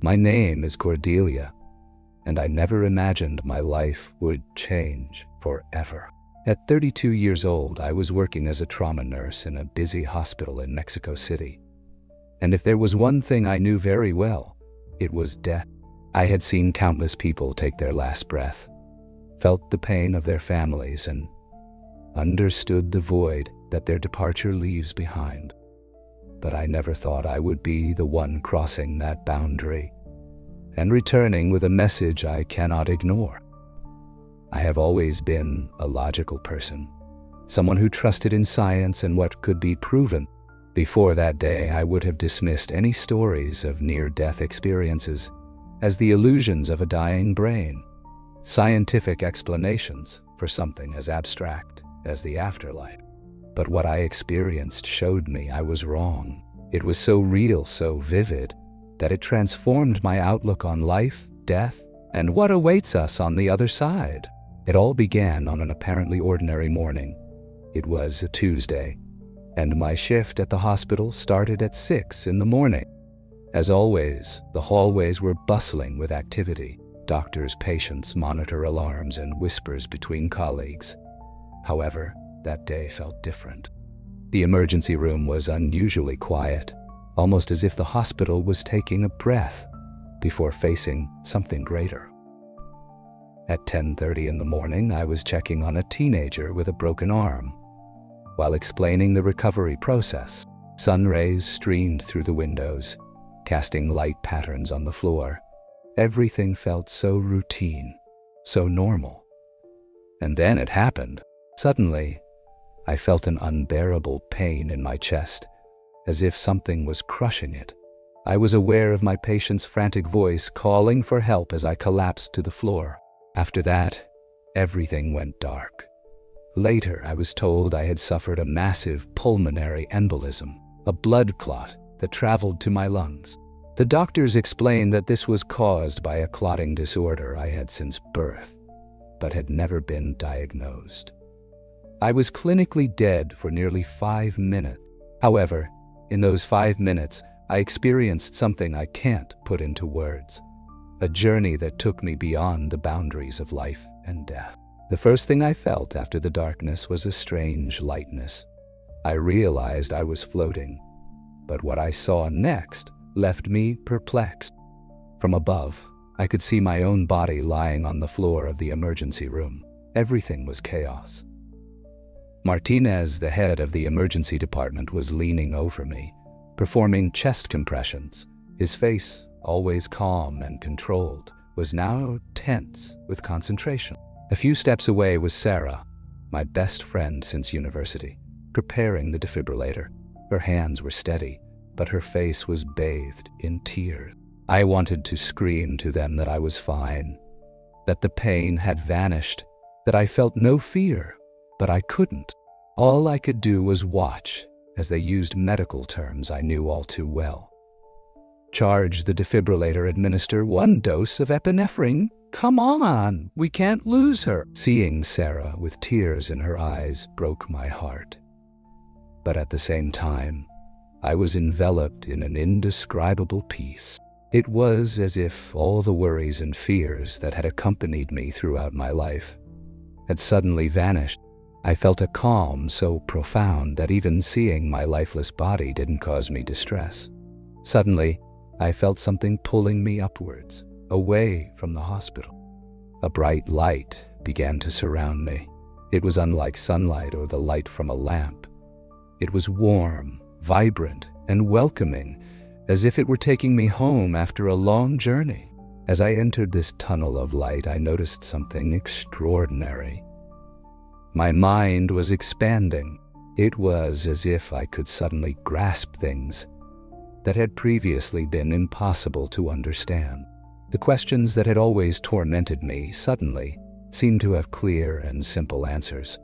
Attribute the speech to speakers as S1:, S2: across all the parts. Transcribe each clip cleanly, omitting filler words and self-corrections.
S1: My name is Cordelia, and I never imagined my life would change forever. At 32 years old, I was working as a trauma nurse in a busy hospital in Mexico City. And if there was one thing I knew very well, it was death. I had seen countless people take their last breath, felt the pain of their families, and understood the void that their departure leaves behind. But I never thought I would be the one crossing that boundary and returning with a message I cannot ignore. I have always been a logical person, someone who trusted in science and what could be proven. Before that day, I would have dismissed any stories of near-death experiences as the illusions of a dying brain, scientific explanations for something as abstract as the afterlife. But what I experienced showed me I was wrong. It was so real, so vivid, that it transformed my outlook on life, death, and what awaits us on the other side. It all began on an apparently ordinary morning. It was a Tuesday, and my shift at the hospital started at 6 in the morning. As always, the hallways were bustling with activity. Doctors, patients, monitor alarms, and whispers between colleagues. However, that day felt different. The emergency room was unusually quiet, almost as if the hospital was taking a breath before facing something greater. At 10:30 in the morning, I was checking on a teenager with a broken arm. While explaining the recovery process, sun rays streamed through the windows, casting light patterns on the floor. Everything felt so routine, so normal. And then it happened. Suddenly, I felt an unbearable pain in my chest, as if something was crushing it. I was aware of my patient's frantic voice calling for help as I collapsed to the floor. After that, everything went dark. Later, I was told I had suffered a massive pulmonary embolism, a blood clot that traveled to my lungs. The doctors explained that this was caused by a clotting disorder I had since birth, but had never been diagnosed. I was clinically dead for nearly 5 minutes. However, in those 5 minutes, I experienced something I can't put into words. A journey that took me beyond the boundaries of life and death. The first thing I felt after the darkness was a strange lightness. I realized I was floating, but what I saw next left me perplexed. From above, I could see my own body lying on the floor of the emergency room. Everything was chaos. Martinez, the head of the emergency department, was leaning over me, performing chest compressions. His face, always calm and controlled, was now tense with concentration. A few steps away was Sarah, my best friend since university, preparing the defibrillator. Her hands were steady, but her face was bathed in tears. I wanted to scream to them that I was fine, that the pain had vanished, that I felt no fear, but I couldn't. All I could do was watch as they used medical terms I knew all too well. Charge the defibrillator, administer 1 dose of epinephrine. Come on, we can't lose her. Seeing Sarah with tears in her eyes broke my heart. But at the same time, I was enveloped in an indescribable peace. It was as if all the worries and fears that had accompanied me throughout my life had suddenly vanished. I felt a calm so profound that even seeing my lifeless body didn't cause me distress. Suddenly, I felt something pulling me upwards, away from the hospital. A bright light began to surround me. It was unlike sunlight or the light from a lamp. It was warm, vibrant, and welcoming, as if it were taking me home after a long journey. As I entered this tunnel of light, I noticed something extraordinary. My mind was expanding. It was as if I could suddenly grasp things that had previously been impossible to understand. The questions that had always tormented me suddenly seemed to have clear and simple answers.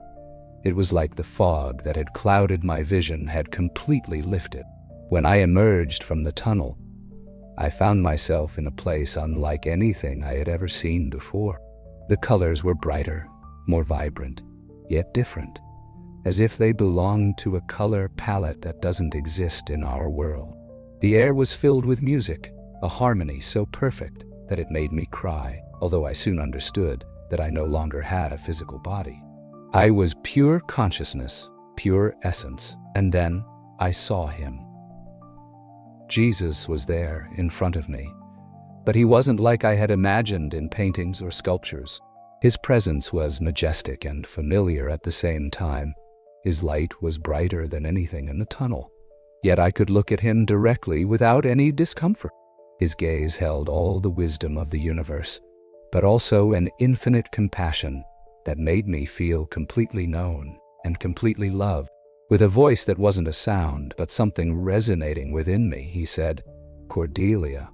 S1: It was like the fog that had clouded my vision had completely lifted. When I emerged from the tunnel, I found myself in a place unlike anything I had ever seen before. The colors were brighter, more vibrant, yet different, as if they belonged to a color palette that doesn't exist in our world. The air was filled with music, a harmony so perfect that it made me cry, although I soon understood that I no longer had a physical body. I was pure consciousness, pure essence, and then I saw him. Jesus was there in front of me, but he wasn't like I had imagined in paintings or sculptures. His presence was majestic and familiar at the same time. His light was brighter than anything in the tunnel, yet I could look at him directly without any discomfort. His gaze held all the wisdom of the universe, but also an infinite compassion that made me feel completely known and completely loved. With a voice that wasn't a sound, but something resonating within me, he said, "Cordelia,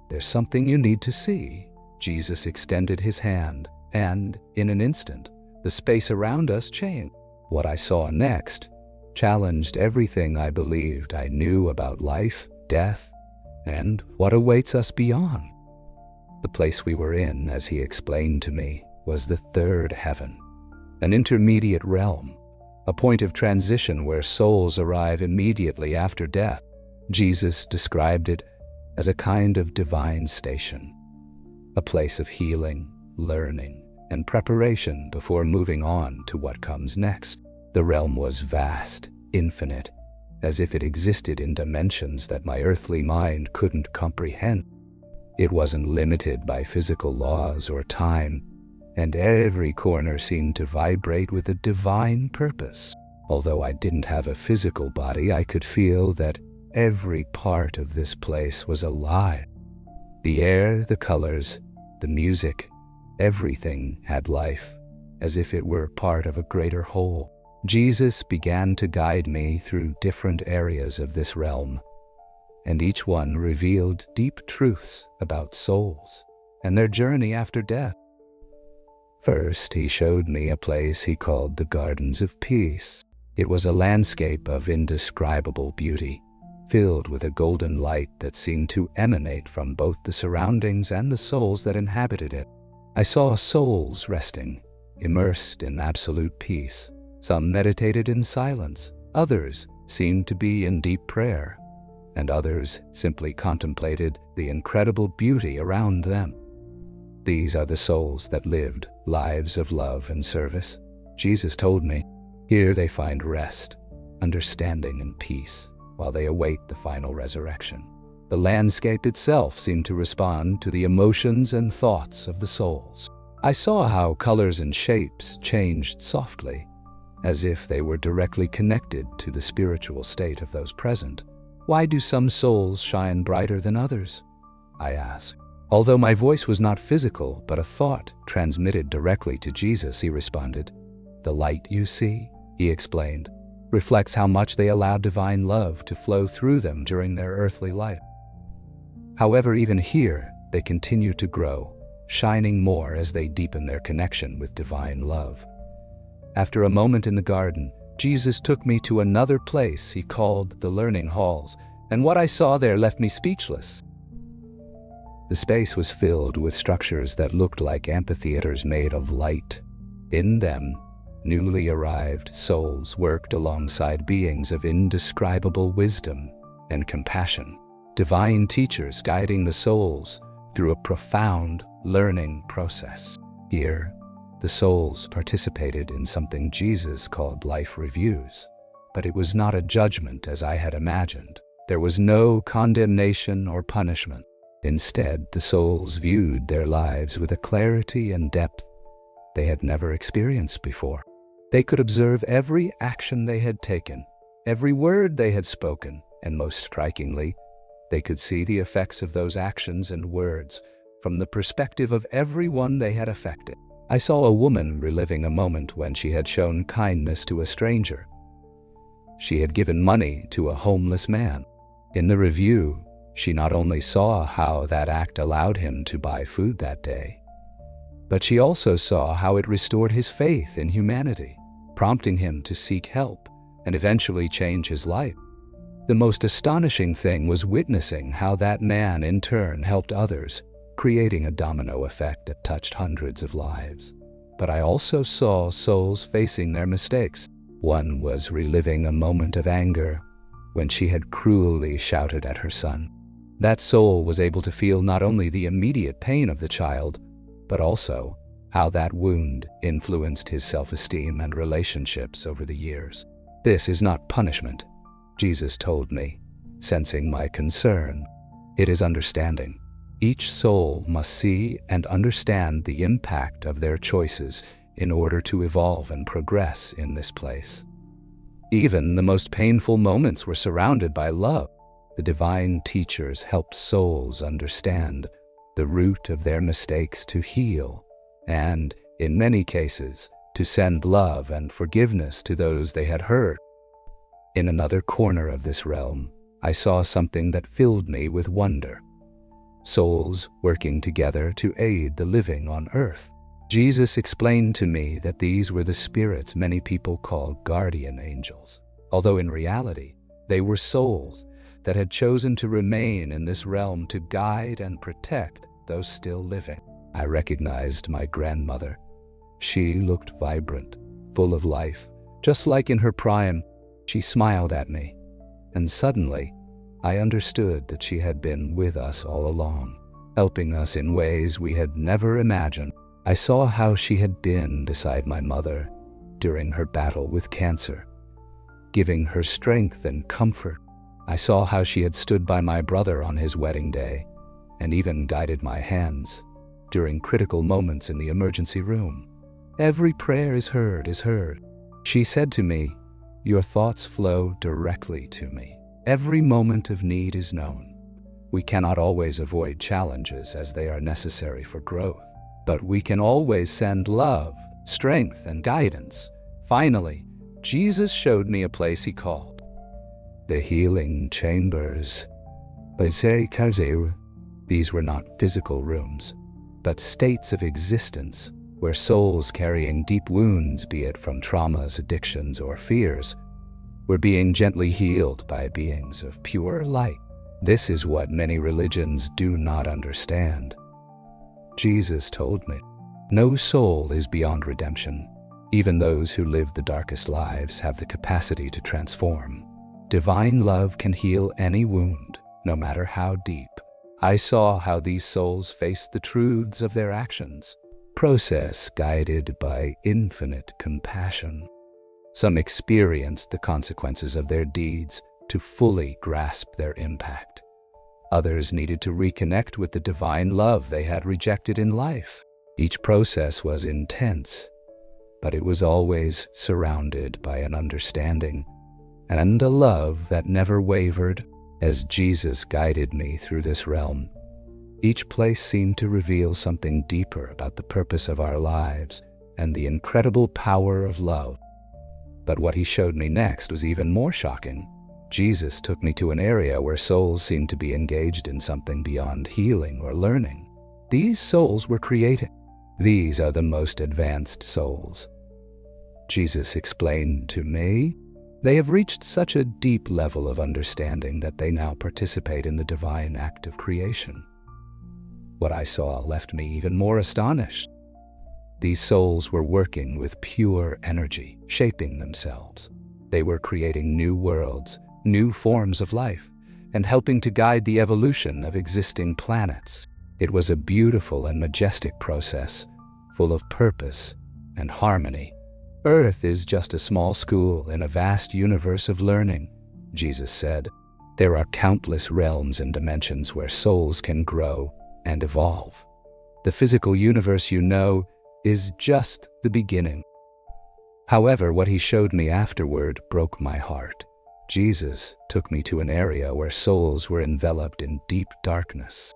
S1: there's something you need to see." Jesus extended his hand, and in an instant, the space around us changed. What I saw next challenged everything I believed I knew about life, death, and what awaits us beyond. The place we were in, as he explained to me, was the third heaven, an intermediate realm, a point of transition where souls arrive immediately after death. Jesus described it as a kind of divine station, a place of healing, learning, and preparation before moving on to what comes next. The realm was vast, infinite, as if it existed in dimensions that my earthly mind couldn't comprehend. It wasn't limited by physical laws or time, and every corner seemed to vibrate with a divine purpose. Although I didn't have a physical body, I could feel that every part of this place was alive. The air, the colors, the music, everything had life, as if it were part of a greater whole. Jesus began to guide me through different areas of this realm, and each one revealed deep truths about souls and their journey after death. First, he showed me a place he called the Gardens of Peace. It was a landscape of indescribable beauty, filled with a golden light that seemed to emanate from both the surroundings and the souls that inhabited it. I saw souls resting, immersed in absolute peace. Some meditated in silence, others seemed to be in deep prayer, and others simply contemplated the incredible beauty around them. These are the souls that lived lives of love and service, Jesus told me. Here they find rest, understanding, and peace while they await the final resurrection. The landscape itself seemed to respond to the emotions and thoughts of the souls. I saw how colors and shapes changed softly, as if they were directly connected to the spiritual state of those present. Why do some souls shine brighter than others? I asked. Although my voice was not physical, but a thought transmitted directly to Jesus, he responded, "The light you see," he explained, "reflects how much they allowed divine love to flow through them during their earthly life. However, even here, they continue to grow, shining more as they deepen their connection with divine love." After a moment in the garden, Jesus took me to another place he called the learning halls, and what I saw there left me speechless. The space was filled with structures that looked like amphitheaters made of light. In them, newly arrived souls worked alongside beings of indescribable wisdom and compassion, divine teachers guiding the souls through a profound learning process. Here, the souls participated in something Jesus called life reviews, but it was not a judgment as I had imagined. There was no condemnation or punishment. Instead, the souls viewed their lives with a clarity and depth they had never experienced before. They could observe every action they had taken, every word they had spoken, and most strikingly, they could see the effects of those actions and words from the perspective of everyone they had affected. I saw a woman reliving a moment when she had shown kindness to a stranger. She had given money to a homeless man. In the review, she not only saw how that act allowed him to buy food that day, but she also saw how it restored his faith in humanity, prompting him to seek help and eventually change his life. The most astonishing thing was witnessing how that man in turn helped others, creating a domino effect that touched hundreds of lives. But I also saw souls facing their mistakes. One was reliving a moment of anger when she had cruelly shouted at her son. That soul was able to feel not only the immediate pain of the child, but also how that wound influenced his self-esteem and relationships over the years. This is not punishment, Jesus told me, sensing my concern. It is understanding. Each soul must see and understand the impact of their choices in order to evolve and progress in this place. Even the most painful moments were surrounded by love. The divine teachers helped souls understand the root of their mistakes to heal, and, in many cases, to send love and forgiveness to those they had hurt. In another corner of this realm, I saw something that filled me with wonder. Souls working together to aid the living on earth. Jesus explained to me that these were the spirits many people call guardian angels, although in reality, they were souls that had chosen to remain in this realm to guide and protect those still living. I recognized my grandmother. She looked vibrant, full of life. Just like in her prime, she smiled at me, and suddenly, I understood that she had been with us all along, helping us in ways we had never imagined. I saw how she had been beside my mother during her battle with cancer, giving her strength and comfort. I saw how she had stood by my brother on his wedding day, and even guided my hands during critical moments in the emergency room. Every prayer is heard. She said to me, "Your thoughts flow directly to me. Every moment of need is known. We cannot always avoid challenges as they are necessary for growth, but we can always send love, strength, and guidance." Finally, Jesus showed me a place he called the healing chambers. These were not physical rooms, but states of existence where souls carrying deep wounds, be it from traumas, addictions, or fears, were being gently healed by beings of pure light. This is what many religions do not understand. Jesus told me, no soul is beyond redemption. Even those who live the darkest lives have the capacity to transform. Divine love can heal any wound, no matter how deep. I saw how these souls faced the truths of their actions, process guided by infinite compassion. Some experienced the consequences of their deeds to fully grasp their impact. Others needed to reconnect with the divine love they had rejected in life. Each process was intense, but it was always surrounded by an understanding and a love that never wavered. As Jesus guided me through this realm, each place seemed to reveal something deeper about the purpose of our lives and the incredible power of love. But what he showed me next was even more shocking. Jesus took me to an area where souls seemed to be engaged in something beyond healing or learning. These souls were creating. These are the most advanced souls. Jesus explained to me, they have reached such a deep level of understanding that they now participate in the divine act of creation. What I saw left me even more astonished. These souls were working with pure energy, shaping themselves. They were creating new worlds, new forms of life, and helping to guide the evolution of existing planets. It was a beautiful and majestic process, full of purpose and harmony. Earth is just a small school in a vast universe of learning, Jesus said. There are countless realms and dimensions where souls can grow and evolve. The physical universe you know is just the beginning. However, what he showed me afterward broke my heart. Jesus took me to an area where souls were enveloped in deep darkness.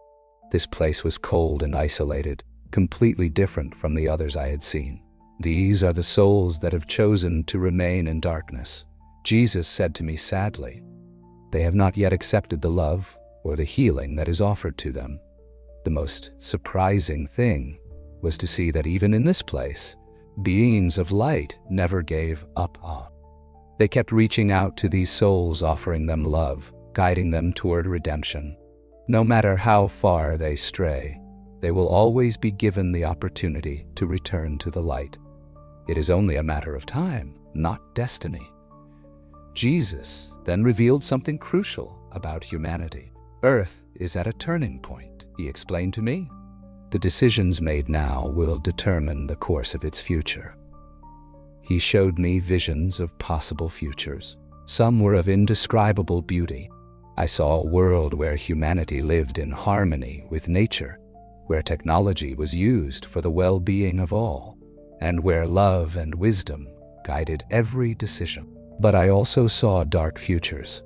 S1: This place was cold and isolated, completely different from the others I had seen. These are the souls that have chosen to remain in darkness. Jesus said to me sadly, they have not yet accepted the love or the healing that is offered to them. The most surprising thing was to see that even in this place, beings of light never gave up. They kept reaching out to these souls, offering them love, guiding them toward redemption. No matter how far they stray, they will always be given the opportunity to return to the light. It is only a matter of time, not destiny. Jesus then revealed something crucial about humanity. Earth is at a turning point, he explained to me. The decisions made now will determine the course of its future. He showed me visions of possible futures. Some were of indescribable beauty. I saw a world where humanity lived in harmony with nature, where technology was used for the well-being of all, and where love and wisdom guided every decision. But I also saw dark futures,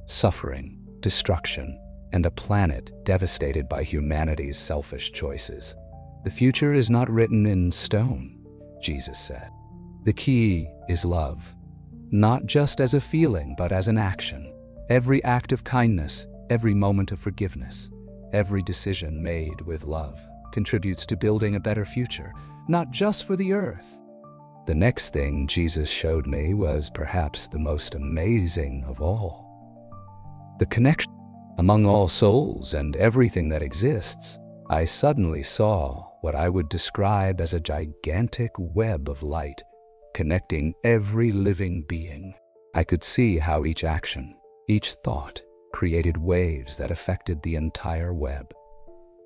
S1: suffering, destruction, and a planet devastated by humanity's selfish choices. The future is not written in stone, Jesus said. The key is love, not just as a feeling, but as an action. Every act of kindness, every moment of forgiveness, every decision made with love contributes to building a better future, not just for the earth. The next thing Jesus showed me was perhaps the most amazing of all. The connection among all souls and everything that exists. I suddenly saw what I would describe as a gigantic web of light connecting every living being. I could see how each action, each thought, created waves that affected the entire web.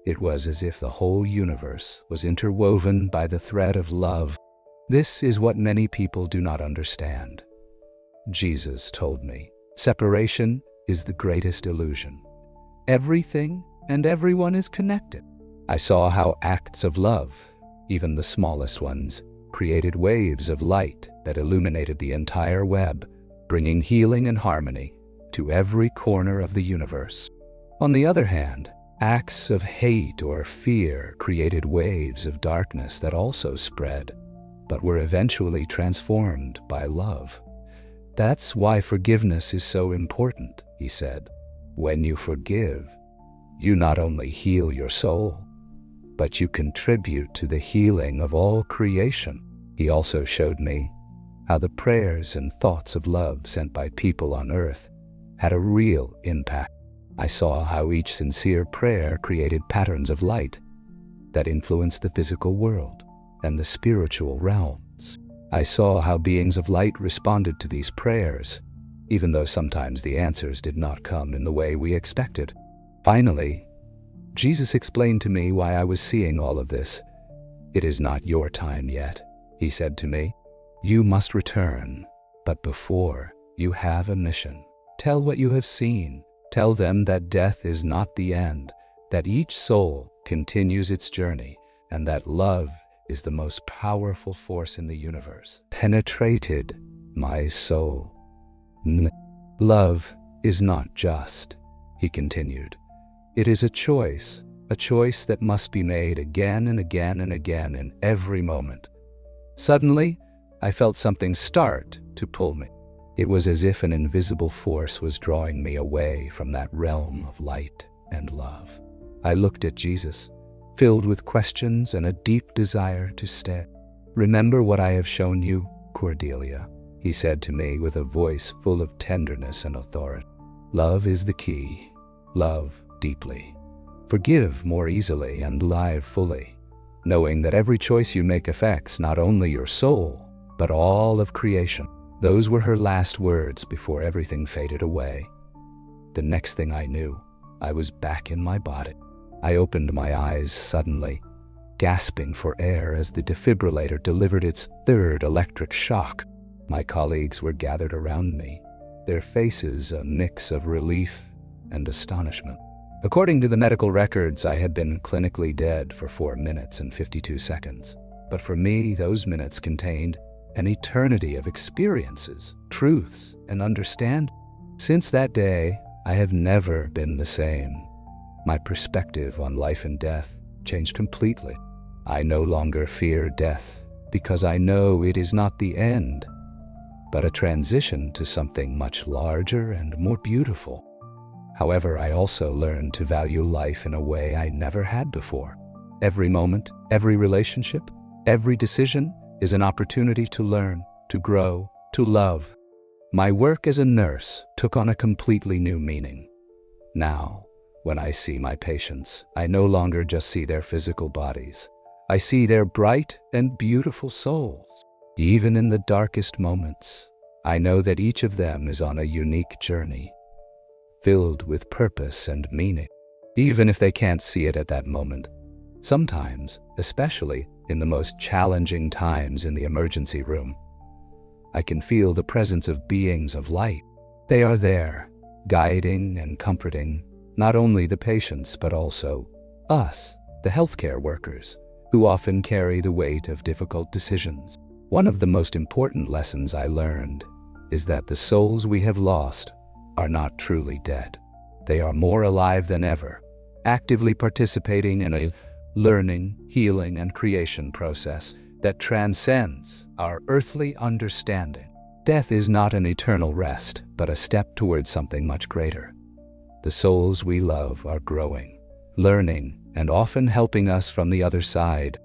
S1: It was as if the whole universe was interwoven by the thread of love. This is what many people do not understand. Jesus told me, separation is the greatest illusion. Everything and everyone is connected. I saw how acts of love, even the smallest ones, created waves of light that illuminated the entire web, bringing healing and harmony to every corner of the universe. On the other hand, acts of hate or fear created waves of darkness that also spread, but were eventually transformed by love. That's why forgiveness is so important, he said. When you forgive, you not only heal your soul, but you contribute to the healing of all creation. He also showed me how the prayers and thoughts of love sent by people on earth had a real impact. I saw how each sincere prayer created patterns of light that influenced the physical world and the spiritual realms. I saw how beings of light responded to these prayers, even though sometimes the answers did not come in the way we expected. Finally, Jesus explained to me why I was seeing all of this. It is not your time yet, he said to me. You must return, but before, you have a mission. Tell what you have seen. Tell them that death is not the end, that each soul continues its journey, and that love is the most powerful force in the universe. Penetrated my soul. Love is not just, he continued. It is a choice that must be made again and again and again in every moment. Suddenly, I felt something start to pull me. It was as if an invisible force was drawing me away from that realm of light and love. I looked at Jesus, filled with questions and a deep desire to stay. Remember what I have shown you, Cordelia, he said to me with a voice full of tenderness and authority. Love is the key. Love deeply. Forgive more easily and live fully, knowing that every choice you make affects not only your soul, but all of creation. Those were her last words before everything faded away. The next thing I knew, I was back in my body. I opened my eyes suddenly, gasping for air as the defibrillator delivered its third electric shock. My colleagues were gathered around me, their faces a mix of relief and astonishment. According to the medical records, I had been clinically dead for 4 minutes and 52 seconds. But for me, those minutes contained an eternity of experiences, truths, and understanding. Since that day, I have never been the same. My perspective on life and death changed completely. I no longer fear death because I know it is not the end, but a transition to something much larger and more beautiful. However, I also learned to value life in a way I never had before. Every moment, every relationship, every decision is an opportunity to learn, to grow, to love. My work as a nurse took on a completely new meaning. Now, when I see my patients, I no longer just see their physical bodies. I see their bright and beautiful souls. Even in the darkest moments, I know that each of them is on a unique journey. filled with purpose and meaning, even if they can't see it at that moment. Sometimes, especially in the most challenging times in the emergency room, I can feel the presence of beings of light. They are there, guiding and comforting not only the patients but also us, the healthcare workers, who often carry the weight of difficult decisions. One of the most important lessons I learned is that the souls we have lost are not truly dead. They are more alive than ever, actively participating in a learning, healing, and creation process that transcends our earthly understanding. Death is not an eternal rest, but a step towards something much greater. The souls we love are growing, learning, and often helping us from the other side.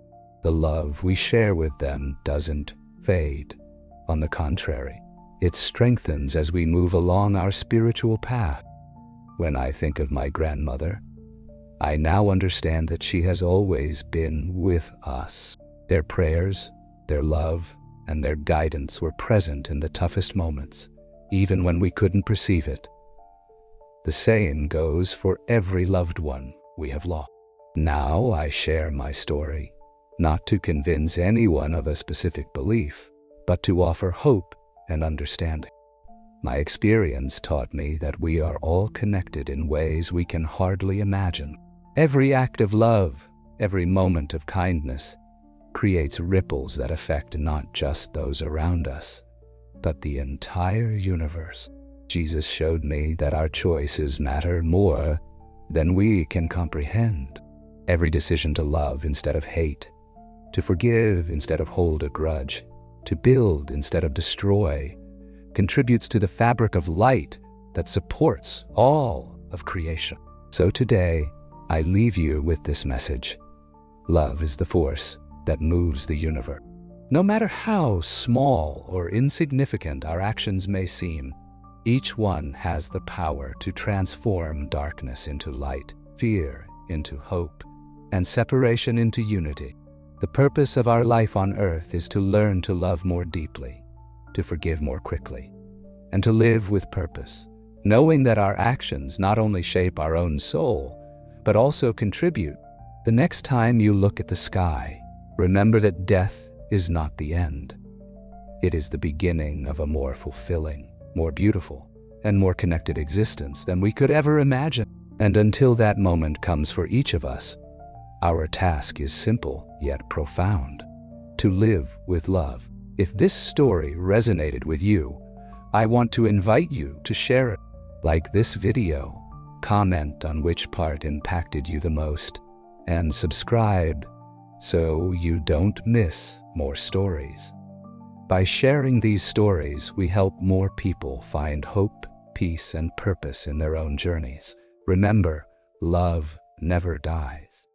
S1: The love we share with them doesn't fade. On the contrary, it strengthens as we move along our spiritual path. When I think of my grandmother, I now understand that she has always been with us. Their prayers, their love, and their guidance were present in the toughest moments, even when we couldn't perceive it. The same goes for every loved one we have lost. Now I share my story, not to convince anyone of a specific belief, but to offer hope and understanding. My experience taught me that we are all connected in ways we can hardly imagine. Every act of love, every moment of kindness, creates ripples that affect not just those around us, but the entire universe. Jesus showed me that our choices matter more than we can comprehend. Every decision to love instead of hate, to forgive instead of hold a grudge, to build instead of destroy, contributes to the fabric of light that supports all of creation. So today, I leave you with this message. Love is the force that moves the universe. No matter how small or insignificant our actions may seem, each one has the power to transform darkness into light, fear into hope, and separation into unity. The purpose of our life on earth is to learn to love more deeply, to forgive more quickly, and to live with purpose, knowing that our actions not only shape our own soul, but also contribute. The next time you look at the sky, remember that death is not the end. It is the beginning of a more fulfilling, more beautiful, and more connected existence than we could ever imagine. And until that moment comes for each of us, our task is simple yet profound: to live with love. If this story resonated with you, I want to invite you to share it. Like this video, comment on which part impacted you the most, and subscribe so you don't miss more stories. By sharing these stories, we help more people find hope, peace, and purpose in their own journeys. Remember, love never dies.